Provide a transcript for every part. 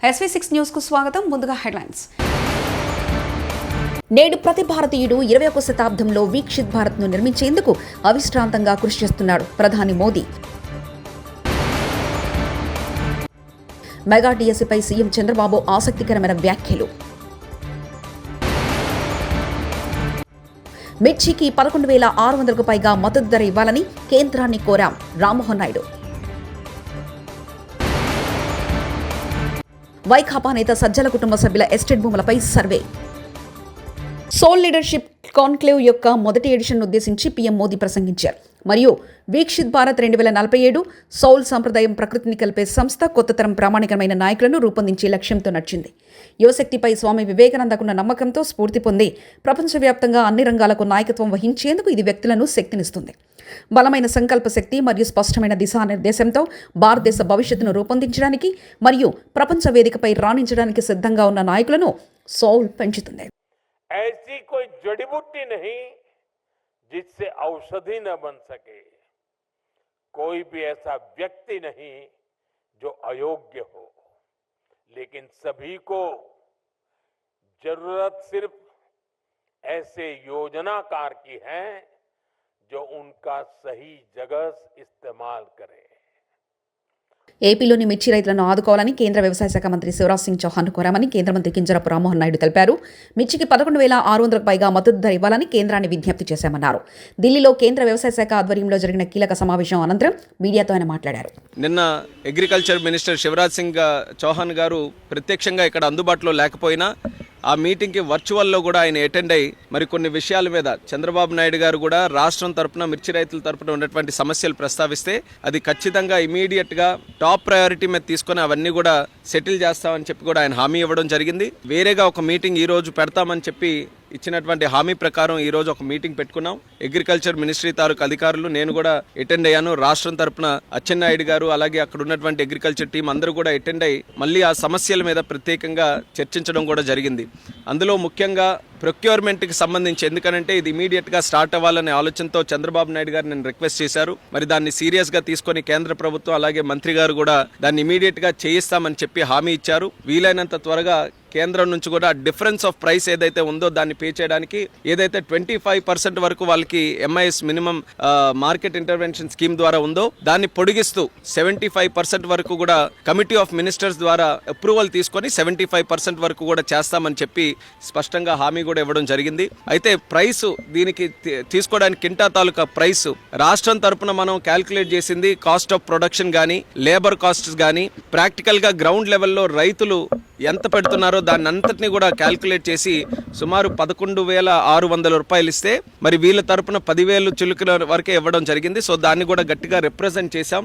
SV6 news కు స్వాగతం. ముందుగా హెడ్లైన్స్. నేడు ప్రతి భారతీయుడు 21వ శతాబ్దంలో వీక్షిత్ భారత్ ను నిర్మించేందుకు అవిశ్రాంతంగా కృషి చేస్తున్నాడు ప్రధాని మోదీ. మెగా డిఎస్సీపై సీఎం చంద్రబాబు ఆసక్తికరమైన వ్యాఖ్యలు. మిర్చికి 11,600కు పైగా మద్దతు ధర ఇవ్వాలని కేంద్రాన్ని కోరాం రామ్మోహన్ నాయుడు. వైకాపా నేత సజ్జల కుటుంబ సభ్యుల ఎస్టేట్ భూములపై సర్వే. సోల్ లీడర్షిప్ కాన్క్లేవ్ యొక్క మొదటి ఎడిషన్ ఉద్దేశించి పీఎం మోదీ ప్రసంగించారు. మరియు వీక్షిత్ భారత్ 2047 సౌల్ సంప్రదాయం ప్రకృతిని కలిపే సంస్థ కొత్త తరం ప్రామాణికమైన నాయకులను రూపొందించే లక్ష్యంతో నడిచింది. యువశక్తిపై స్వామి వివేకానందకున్న నమ్మకంతో స్ఫూర్తి పొంది ప్రపంచవ్యాప్తంగా అన్ని రంగాలకు నాయకత్వం వహించేందుకు ఇది వ్యక్తులను శక్తినిస్తుంది. బలమైన సంకల్ప శక్తి మరియు స్పష్టమైన దిశానిర్దేశంతో భారతదేశ భవిష్యత్తును రూపొందించడానికి మరియు ప్రపంచ వేదికపై రాణించడానికి సిద్ధంగా ఉన్న నాయకులను సౌల్ పెంచుతుంది. ऐसी कोई जड़ी बूटी नहीं जिससे औषधि न बन सके, कोई भी ऐसा व्यक्ति नहीं जो अयोग्य हो, लेकिन सभी को जरूरत सिर्फ ऐसे योजनाकार की है जो उनका सही जगह इस्तेमाल करे. ఏపీలోని మిర్చి రైతులను ఆదుకోవాలని కేంద్ర వ్యవసాయ శాఖ మంత్రి శివరాజ్ సింగ్ చౌహాన్ కోరామని కేంద్ర మంత్రి కింజరాపు రామ్మోహన్ నాయుడు తెలిపారు. మిర్చికి 11,600కు పైగా మద్దతు ధర ఇవ్వాలని కేంద్రాన్ని విజ్ఞప్తి చేశామన్నారు. ఢిల్లీలో కేంద్ర వ్యవసాయ శాఖ ఆధ్వర్యంలో జరిగిన కీలక సమావేశం అనంతరం మీడియాతో ఆయన మాట్లాడారు. నిన్న అగ్రికల్చర్ మినిస్టర్ శివరాజ్ సింగ్ చౌహాన్ గారు ప్రత్యక్షంగా ఇక్కడ అందుబాటులో లేకపోయినా ఆ మీటింగ్కి వర్చువల్లో కూడా ఆయన అటెండ్ అయ్యి మరి కొన్ని విషయాల మీద చంద్రబాబు నాయుడు గారు కూడా రాష్ట్రం తరపున మిర్చి రైతుల తరపున ఉన్నటువంటి సమస్యలు ప్రస్తావిస్తే అది ఖచ్చితంగా ఇమీడియట్గా టాప్ ప్రయారిటీ మీద తీసుకొని అవన్నీ కూడా సెటిల్ చేస్తామని చెప్పి కూడా ఆయన హామీ ఇవ్వడం జరిగింది. వేరేగా ఒక మీటింగ్ ఈ రోజు పెడతామని చెప్పి ఇచ్చినటువంటి హామీ ప్రకారం ఈ రోజు ఒక మీటింగ్ పెట్టుకున్నాం. అగ్రికల్చర్ మినిస్ట్రీ తాలూకు అధికారులు నేను కూడా అటెండ్ అయ్యాను. రాష్ట్రం తరపున అచ్చెన్నాయుడు గారు అలాగే అక్కడ ఉన్నటువంటి అగ్రికల్చర్ టీం అందరూ కూడా అటెండ్ అయ్యి మళ్ళీ ఆ సమస్యల మీద ప్రత్యేకంగా చర్చించడం కూడా జరిగింది. అందులో ముఖ్యంగా ప్రొక్యూర్మెంట్కి సంబంధించి, ఎందుకనంటే ఇది ఇమీడియట్గా స్టార్ట్ అవ్వాలనే ఆలోచనతో చంద్రబాబు నాయుడు గారు నేను రిక్వెస్ట్ చేశారు. మరి దాన్ని సీరియస్గా తీసుకొని కేంద్ర ప్రభుత్వం అలాగే మంత్రి గారు కూడా దాన్ని ఇమీడియట్గా చేయిస్తామని చెప్పి హామీ ఇచ్చారు. వీలైనంత త్వరగా కేంద్రం నుంచి కూడా డిఫరెన్స్ ఆఫ్ ప్రైస్ ఏదైతే ఉందో దాన్ని పే చేయడానికి ఏదైతే 25% వరకు వాళ్ళకి MIS minimum market intervention scheme ద్వారా ఉందో దాన్ని పొడిగిస్తూ 75% వరకు కూడా కమిటీ ఆఫ్ మినిస్టర్స్ ద్వారా అప్రూవల్ తీసుకొని 75% వరకు కూడా చేస్తామని చెప్పి స్పష్టంగా హామీ కూడా ఇవ్వడం జరిగింది. అయితే ప్రైస్ దీనికి తీసుకోవడానికి కింటా తాలూకా ప్రైస్ రాష్ట్రం తరపున మనం క్యాల్కులేట్ చేసింది కాస్ట్ ఆఫ్ ప్రొడక్షన్ కానీ లేబర్ కాస్ట్స్ కానీ ప్రాక్టికల్గా గ్రౌండ్ లెవెల్లో రైతులు ఎంత పెడుతున్నారో దాన్ని అంతటినీ కూడా క్యాల్కులేట్ చేసి సుమారు 11,600 రూపాయలు ఇస్తే మరి వీళ్ళ తరపున 10,000 చిలుకల వరకే ఇవ్వడం జరిగింది. సో దాన్ని కూడా గట్టిగా రిప్రజెంట్ చేశాం.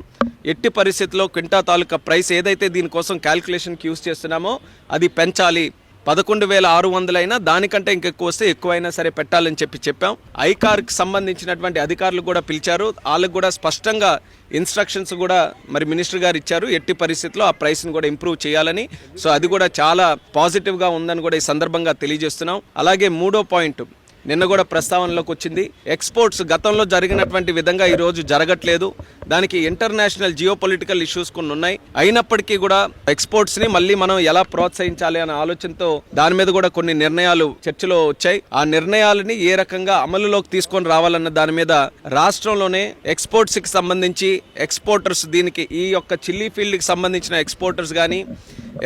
ఎట్టి పరిస్థితుల్లో క్వింటా తాలూకా ప్రైస్ ఏదైతే దీనికోసం క్యాల్కులేషన్కి యూజ్ చేస్తున్నామో అది పెంచాలి. 11,600 అయినా దానికంటే ఇంకెక్కువ వస్తే ఎక్కువైనా సరే పెట్టాలని చెప్పాం. ఐకార్కి సంబంధించినటువంటి అధికారులు కూడా పిలిచారు. వాళ్ళకు కూడా స్పష్టంగా ఇన్స్ట్రక్షన్స్ కూడా మరి మినిస్టర్ గారు ఇచ్చారు. ఎట్టి పరిస్థితుల్లో ఆ ప్రైస్ని కూడా ఇంప్రూవ్ చేయాలని. సో అది కూడా చాలా పాజిటివ్గా ఉందని కూడా ఈ సందర్భంగా తెలియజేస్తున్నాం. అలాగే మూడో పాయింట్ నిన్న కూడా ప్రస్తావనలోకి వచ్చింది. ఎక్స్పోర్ట్స్ గతంలో జరిగినటువంటి విధంగా ఈరోజు జరగట్లేదు. దానికి ఇంటర్నేషనల్ జియోపొలిటికల్ ఇష్యూస్ కొన్ని ఉన్నాయి. అయినప్పటికీ కూడా ఎక్స్పోర్ట్స్ని మళ్ళీ మనం ఎలా ప్రోత్సహించాలి అనే ఆలోచనతో దాని మీద కూడా కొన్ని నిర్ణయాలు చర్చలో వచ్చాయి. ఆ నిర్ణయాలని ఏ రకంగా అమలులోకి తీసుకొని రావాలన్న దాని మీద రాష్ట్రంలోనే ఎక్స్పోర్ట్స్కి సంబంధించి ఎక్స్పోర్టర్స్ దీనికి ఈ యొక్క చిల్లీ ఫీల్డ్కి సంబంధించిన ఎక్స్పోర్టర్స్ కానీ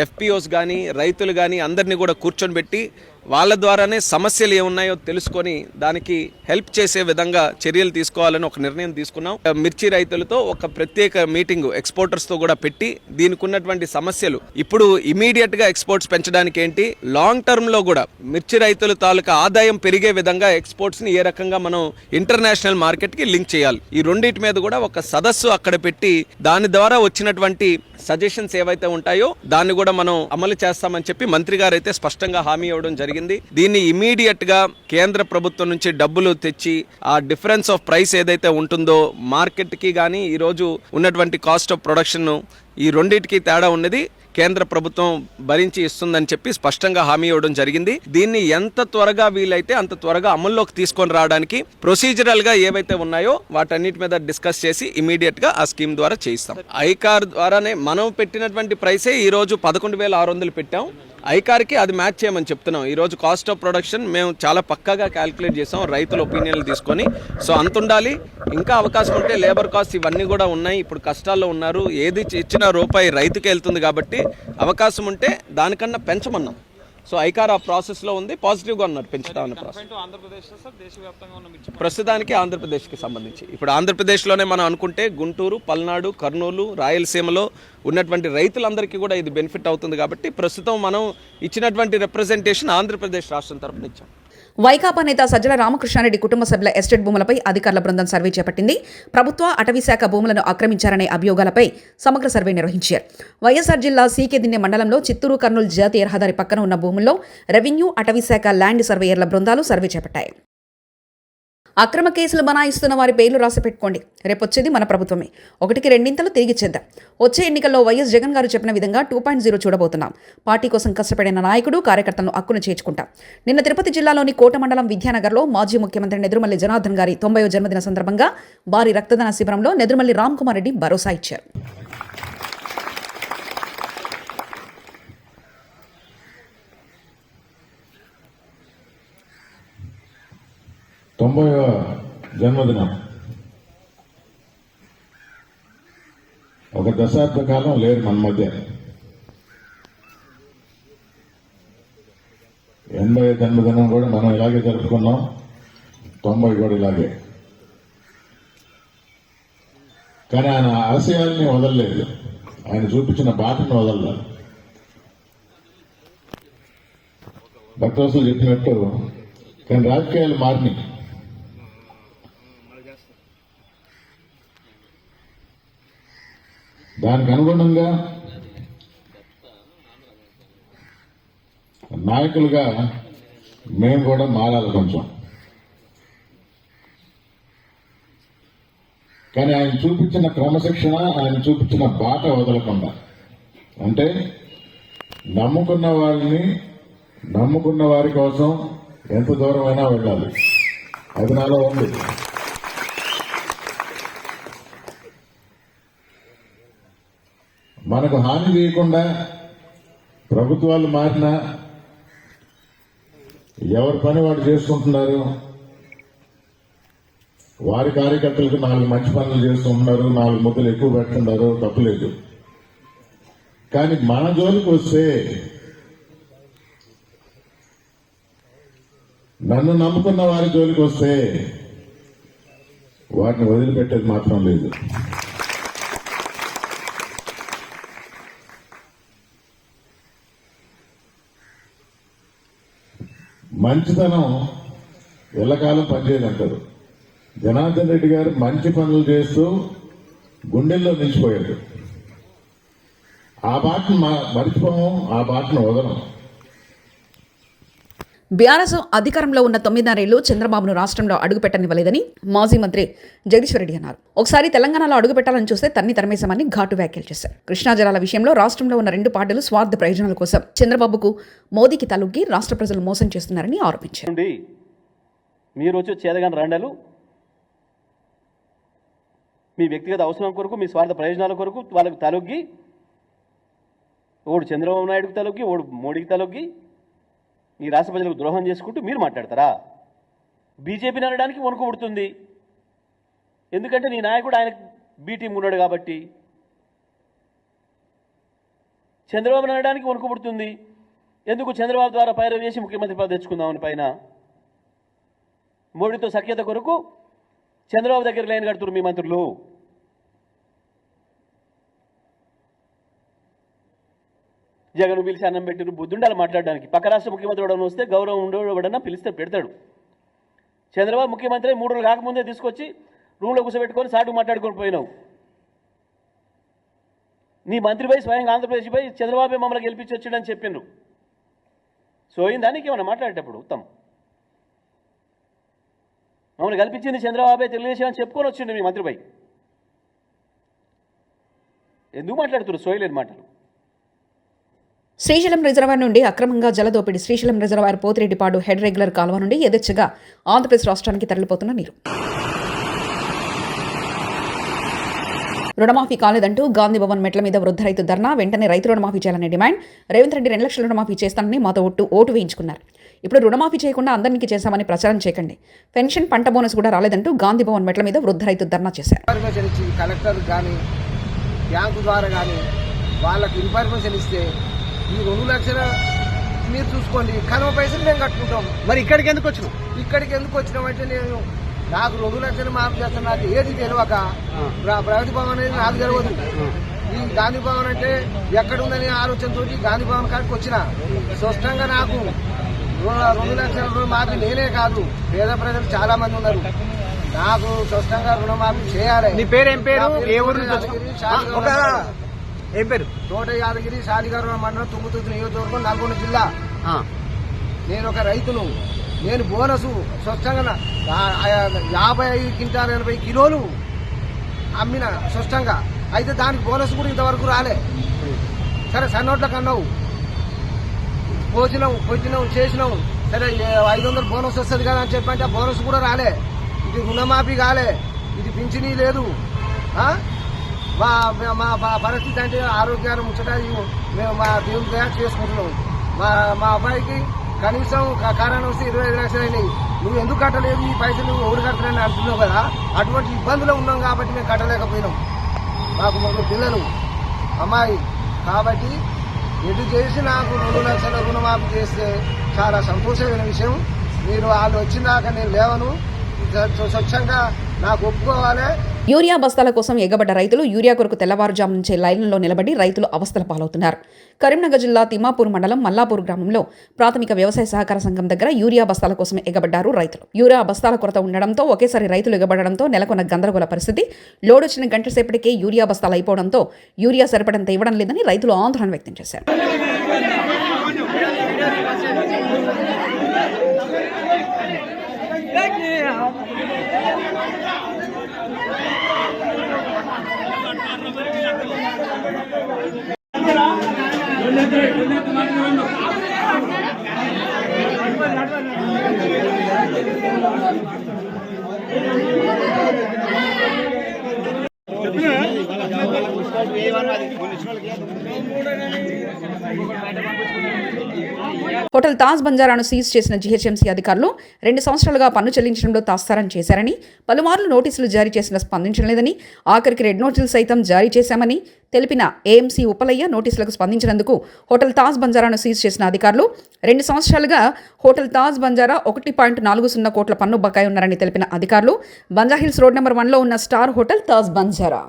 ఎఫ్పిఓస్ కానీ రైతులు కానీ అందరినీ కూడా కూర్చొని పెట్టి వాళ్ళ ద్వారానే సమస్యలు ఏమున్నాయో తెలుసుకొని దానికి హెల్ప్ చేసే విధంగా చర్యలు తీసుకోవాలని ఒక నిర్ణయం తీసుకున్నాం. మిర్చి రైతులతో ఒక ప్రత్యేక మీటింగ్ ఎక్స్పోర్టర్స్తో కూడా పెట్టి దీనికి ఉన్నటువంటి సమస్యలు ఇప్పుడు ఇమీడియట్గా ఎక్స్పోర్ట్స్ పెంచడానికి ఏంటి, లాంగ్ టర్మ్లో కూడా మిర్చి రైతుల తాలూకా ఆదాయం పెరిగే విధంగా ఎక్స్పోర్ట్స్ని ఏ రకంగా మనం ఇంటర్నేషనల్ మార్కెట్కి లింక్ చేయాలి. ఈ రెండింటి మీద కూడా ఒక సదస్సు అక్కడ పెట్టి దాని ద్వారా వచ్చినటువంటి సజెషన్స్ ఏవైతే ఉంటాయో దాన్ని కూడా మనం అమలు చేస్తామని చెప్పి మంత్రి గారు అయితే స్పష్టంగా హామీ ఇవ్వడం జరిగింది. దీన్ని ఇమీడియట్ గా కేంద్ర ప్రభుత్వం నుంచి డబ్బులు తెచ్చి ఆ డిఫరెన్స్ ఆఫ్ ప్రైస్ ఏదైతే ఉంటుందో మార్కెట్ కి కానీ ఈ రోజు ఉన్నటువంటి కాస్ట్ ఆఫ్ ప్రొడక్షన్ ఈ రెండింటికి తేడా ఉన్నది కేంద్ర ప్రభుత్వం భరించి ఇస్తుందని చెప్పి స్పష్టంగా హామీ ఇవ్వడం జరిగింది. దీన్ని ఎంత త్వరగా వీలైతే అంత త్వరగా అమల్లోకి తీసుకొని రావడానికి ప్రొసీజరల్ గా ఏవైతే ఉన్నాయో వాటన్నిటి మీద డిస్కస్ చేసి ఇమీడియట్ గా ఆ స్కీమ్ ద్వారా చేయిస్తాం. ఐకార్ ద్వారానే మనం పెట్టినటువంటి ప్రైసే ఈ రోజు 11,600 పెట్టాం. ఐకార్కి అది మ్యాచ్ చేయమని చెప్తున్నాం. ఈరోజు కాస్ట్ ఆఫ్ ప్రొడక్షన్ మేము చాలా పక్కాగా క్యాలిక్యులేట్ చేసాం రైతుల ఒపీనియన్లు తీసుకొని. సో అంత ఉండాలి. ఇంకా అవకాశం ఉంటే లేబర్ కాస్ట్ ఇవన్నీ కూడా ఉన్నాయి. ఇప్పుడు కష్టాల్లో ఉన్నారు. ఏది ఇచ్చిన రూపాయి రైతుకే వెళ్తుంది కాబట్టి అవకాశం ఉంటే దానికన్నా పెంచమన్నాం. సో ఐకార్ ఆ ప్రాసెస్లో ఉంది. పాజిటివ్గా ఉన్నారు పెంచడం అనే ప్రాసెస్. ప్రస్తుతానికి ఆంధ్రప్రదేశ్కి సంబంధించి ఇప్పుడు ఆంధ్రప్రదేశ్లోనే మనం అనుకుంటే గుంటూరు, పల్నాడు, కర్నూలు, రాయలసీమలో ఉన్నటువంటి రైతులందరికీ కూడా ఇది బెనిఫిట్ అవుతుంది కాబట్టి ప్రస్తుతం మనం ఇచ్చినటువంటి రిప్రజెంటేషన్ ఆంధ్రప్రదేశ్ రాష్ట్రం తరఫున ఇచ్చాం. వైకాపా నేత సజ్జల రామకృష్ణారెడ్డి కుటుంబ సభ్యుల ఎస్టేట్ భూములపై అధికారుల బృందం సర్వే చేపట్టింది. ప్రభుత్వ అటవీ శాఖ భూములను ఆక్రమించారనే అభియోగాలపై సమగ్ర సర్వే నిర్వహించారు. వైఎస్ఆర్ జిల్లా సీకేదిన్నె మండలంలో చిత్తూరు కర్నూలు జాతీయ రహదారి పక్కన ఉన్న భూముల్లో రెవెన్యూ, అటవీ శాఖ ల్యాండ్ సర్వేయర్ల బృందాలు సర్వే చేపట్టాయి. అక్రమ కేసులు బనాయిస్తున్న వారి పేర్లు రాసి పెట్టుకోండి. రేపొచ్చేది మన ప్రభుత్వమే. 1కి 2 తిరిగిచ్చేద్దాం. వచ్చే ఎన్నికల్లో వైఎస్ జగన్ గారు చెప్పిన విధంగా 2.0 చూడబోతున్నాం. పార్టీ కోసం కష్టపడిన నాయకుడు, కార్యకర్తలను హక్కును చేర్చుకుంటాం. నిన్న తిరుపతి జిల్లాలోని కోట మండలం విద్యానగర్లో మాజీ ముఖ్యమంత్రి నెదురుమల్లి జనార్దన్ గారి 90వ జన్మదిన సందర్భంగా భారీ రక్తదాన శిబిరంలో నెదురుమల్లి రామ్ కుమార్ రెడ్డి భరోసా ఇచ్చారు. తొంభైవ జన్మదినం ఒక దశాబ్ద కాలం లేరు మన మధ్య. 80వ జన్మదినం కూడా మనం ఇలాగే జరుపుకున్నాం. 90 కూడా ఇలాగే. కానీ ఆయన ఆశయాల్ని వదలలేదు. ఆయన చూపించిన బాటను వదలలేదు. భక్తవసులు చెప్పినట్టు కానీ రాజకీయాలు మారినాయి. దానికి అనుగుణంగా నాయకులుగా మేము కూడా మారాలి కొంచెం. కానీ ఆయన చూపించిన క్రమశిక్షణ, ఆయన చూపించిన బాట వదలకుండా, అంటే నమ్ముకున్న వాళ్ళని, నమ్ముకున్న వారి కోసం ఎంత దూరమైనా వెళ్ళాలి. అది నాలో ఉంది. మనకు హాని చేయకుండా ప్రభుత్వాలు మారినా ఎవరి పని వాడు చేసుకుంటున్నారు. వారి కార్యకర్తలకు 4 మంచి పనులు చేస్తుంటున్నారు, 4 ముద్దలు ఎక్కువ పెడుతున్నారు, తప్పులేదు. కానీ మన జోలికి వస్తే, నన్ను నమ్ముకున్న వారి జోలికి వస్తే వాటిని వదిలిపెట్టేది మాత్రం లేదు. మంచితనం ఎల్లకాలం పనిచేయదంటారు. జనార్దన్ రెడ్డి గారు మంచి పనులు చేస్తూ గుండెల్లో నిలిచిపోయాడు. ఆ బాటను మర్చిపోము, ఆ బాటను వదలం. బీఆర్ఎస్ అధికారంలో ఉన్న 9 ఏళ్లు చంద్రబాబును రాష్ట్రంలో అడుగుపెట్టనివ్వలేదని మాజీ మంత్రి జగదీశ్వరరెడ్డి అన్నారు. ఒకసారి తెలంగాణలో అడుగుపెట్టాలని చూస్తే తరిమేశామని ఘాటు వ్యాఖ్యలు చేశారు. కృష్ణా జలాల విషయంలో రాష్ట్రంలో ఉన్న 2 పార్టీలు స్వార్థ ప్రయోజనాల కోసం చంద్రబాబుకు, మోదీకి తలొగ్గి రాష్ట్ర ప్రజలు మోసం చేస్తున్నారని ఆరోపించారు. మీరు వచ్చి చేదగాని రండలు మీ వ్యక్తిగత అవసరం కొరకు, మీ స్వార్థ ప్రయోజనాల కొరకు వాళ్ళకు తలొగ్గి, ఓడు చంద్రబాబు నాయుడుకి తలొగ్గి, ఓడు మోడీకి తలొగ్గి ఈ రాష్ట్ర ప్రజలకు ద్రోహం చేసుకుంటూ మీరు మాట్లాడతారా? బీజేపీని అనడానికి వణుకు పుడుతుంది. ఎందుకంటే నీ నాయకుడు ఆయన బీ టీం ఉన్నాడు కాబట్టి. చంద్రబాబుని అనడానికి వణుకు పుడుతుంది. ఎందుకు? చంద్రబాబు ద్వారా పైరవి చేసి ముఖ్యమంత్రి పదవి తెచ్చుకుందామని పైన మోడీతో సఖ్యత కొరకు చంద్రబాబు దగ్గర లైన్ కడుతున్నారు మీ మంత్రులు. జగన్ పిలిచి అన్నం పెట్టిరు. బుద్ధుండాలి మాట్లాడడానికి. పక్క రాష్ట్ర ముఖ్యమంత్రి ఎవడన్నా వస్తే గౌరవం ఉండేవాడన్నా పిలిస్తే పెడతాడు. చంద్రబాబు ముఖ్యమంత్రి 3 రోజులు కాకముందే తీసుకొచ్చి రూమ్లో కూర్చోబెట్టుకొని సాటుకు మాట్లాడుకొని పోయినావు. నీ మంత్రి పోయి స్వయంగా ఆంధ్రప్రదేశ్ పోయి చంద్రబాబు మమ్మల్ని గెలిపించి వచ్చాడని చెప్పిండ్రు. సోయిన దానికి ఏమన్నా మాట్లాడేటప్పుడు ఉత్తమ్ మమ్మల్ని కల్పించింది చంద్రబాబే, తెలుగుదేశం అని చెప్పుకొని వచ్చిండు మీ మంత్రిపై. ఎందుకు మాట్లాడుతున్నారు సోయలేని మాటలు? శ్రీశైలం రిజర్వాయర్ నుండి అక్రమంగా జలదోపిడి. Srisailam reservoir Pothireddypadu head regulator కాలువ నుండి యథేచ్ఛగా ఆంధ్రప్రదేశ్ రాష్ట్రానికి తరలిపోతున్న నీరు. రుణమాఫీ కాలేదంటూ గాంధీ భవన్ మెట్ల మీద వృద్ధ రైతు ధర్నా. వెంటనే రైతు రుణమాఫీ చేయాలనే డిమాండ్. రేవంత్ రెడ్డి 2 లక్షల రుణమాఫీ చేస్తానని మాతో ఓటు వేయించుకున్నారు. ఇప్పుడు రుణమాఫీ చేయకుండా అందరికీ చేశామని ప్రచారం చేయకండి. పెన్షన్, పంట బోనస్ కూడా రాలేదంటూ గాంధీ భవన్ మెట్ల మీద వృద్ధ రైతు ధర్నా చేశారు. కలెక్టర్ కానీ బ్యాంకు ద్వారా కానీ వాళ్ళకు ఇన్ఫర్మేషన్ ఇస్తే ఈ 2 లక్షల మీరు చూసుకోండి, కనుమ పైసలు మేము కట్టుకుంటాం. మరి ఇక్కడికి ఎందుకు వచ్చినాం? ఇక్కడికి ఎందుకు వచ్చినామంటే నాకు 2 లక్షలు మాఫీ చేస్తాను. నాకు ఏది తెలియక ప్రగతి భవన్ అనేది నాకు తెలియదు. ఈ గాంధీ భవన్ అంటే ఎక్కడుందని ఆలోచనతో గాంధీ భవన్ కాడికి వచ్చిన. స్పష్టంగా నాకు 2 లక్షల రుణమాఫీ నేనే కాదు, పేద ప్రజలు చాలా మంది ఉన్నారు. నాకు స్పష్టంగా రుణమాఫీ చేయాలి. నీ పేరు ఏం పేరు? ఏ ఊరు నుంచి? ఏం పేరు? తోట యాదగిరి, శాలిగారు మండలం, తుంగుతుర్తి నియోజకవర్గం, నల్గొండ జిల్లా. నేను ఒక రైతును. నేను బోనసు స్పష్టంగా 55 క్వింటాలు 80 కిలోలు అమ్మిన స్పష్టంగా. అయితే దానికి బోనస్ కూడా ఇంతవరకు రాలే. సరే సన్నోట్లకు అన్నావు, పోచినాం చేసినాం, సరే 500 బోనస్ వస్తుంది కదా అని చెప్పంటే ఆ బోనస్ కూడా రాలే. ఇది రుణమాఫీ కాలే, ఇది పింఛనీ లేదు. మా పరిస్థితి అంటే ఆరోగ్యాన్ని ముచ్చట మేము మా దేవుని దయ చేసుకుంటున్నాం. మా అబ్బాయికి కనీసం కారణం వస్తే 25 లక్షలు అయినాయి. నువ్వు ఎందుకు కట్టలేదు, ఈ పైసలు నువ్వు ఎవరు కట్టలేని అంటున్నావు కదా. అటువంటి ఇబ్బందులు ఉన్నాం కాబట్టి మేము కట్టలేకపోయినాం. మాకు 3 పిల్లలు, అమ్మాయి. కాబట్టి ఎటు చేసి నాకు 2 లక్షల రుణమాఫీ చేస్తే చాలా సంతోషమైన విషయం. మీరు వాళ్ళు వచ్చిందాక నేను లేవను, స్వచ్ఛంగా నాకు ఒప్పుకోవాలి. యూరియా బస్తాల కోసం ఎగబడ్డ రైతులు. యూరియా కొరకు తెల్లవారుజాము నుంచే లైన్లలో నిలబడి రైతులు అవస్థల పాలవుతున్నారు. కరీంనగర్ జిల్లా తిమ్మాపూర్ మండలం మల్లాపూర్ గ్రామంలో ప్రాథమిక వ్యవసాయ సహకార సంఘం దగ్గర యూరియా బస్తాల కోసం ఎగబడ్డారు రైతులు. యూరియా బస్తాల కొరత ఉండడంతో ఒకేసారి రైతులు ఎగబడడంతో నెలకొన్న గందరగోళ పరిస్థితి. లోడ్ వచ్చిన గంట సేపటికే యూరియా బస్తాలు అయిపోవడంతో యూరియా సరిపడంత ఇవ్వడం లేదని రైతులు ఆందోళన వ్యక్తం చేశారు. హోటల్ తాజ్ బంజారాను సీజ్ చేసిన జీహెచ్ఎంసీ అధికారులు 2 సంవత్సరాలుగా పన్ను చెల్లించడంలో తాత్సారం చేశారని, పలుమార్లు నోటీసులు జారీ చేసినా స్పందించలేదని, ఆఖరికి రెడ్ నోటీసులు సైతం జారీ చేశామని తెలిపిన ఏఎంసీ ఉపలయ్య నోటీసులకు స్పందించినందుకు హోటల్ తాజ్ బంజారాను సీజ్ చేసిన అధికారులు 2 సంవత్సరాలుగా హోటల్ తాజ్ బంజారా 1.40 కోట్ల పన్ను బకాయి ఉన్నారని తెలిపిన అధికారులు బంజాహిల్స్ రోడ్ నెంబర్ 1లో ఉన్న స్టార్ హోటల్ తాజ్ బంజారా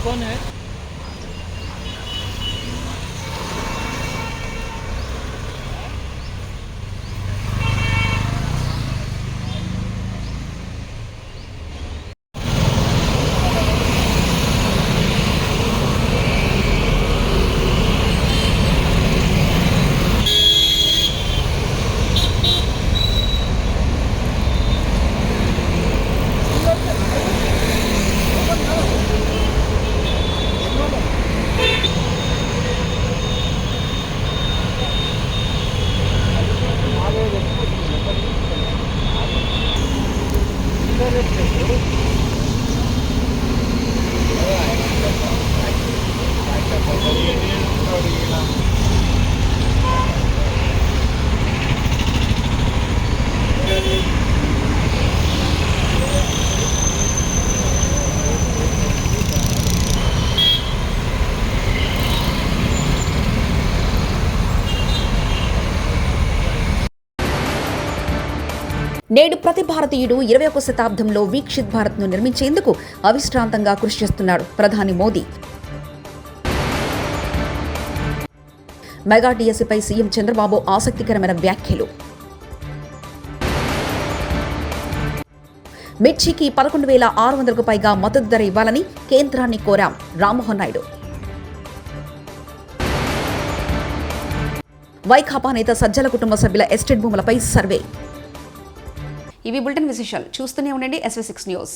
कौन है? నేడు ప్రతి భారతీయుడు 21వ శతాబ్దంలో వీక్షిత్ భారత్ను నిర్మించేందుకు అవిశ్రాంతంగా కృషి చేస్తున్నాడు ప్రధాని మోదీ. మెగా డిఎస్సీపై సీఎం చంద్రబాబు ఆసక్తికరమైన వ్యాఖ్యలు. మిర్చికి 11,600కు పైగా మద్దతు ధర ఇవ్వాలని కేంద్రాన్ని కోరాం. రామ్మోహన్ నాయుడు. వైకాపా నేత సజ్జల కుటుంబ సభ్యుల ఎస్టేట్ భూములపై సర్వే. ఇవి బులెటిన్ విశేషాలు. చూస్తూనే ఉండండి SV6 న్యూస్.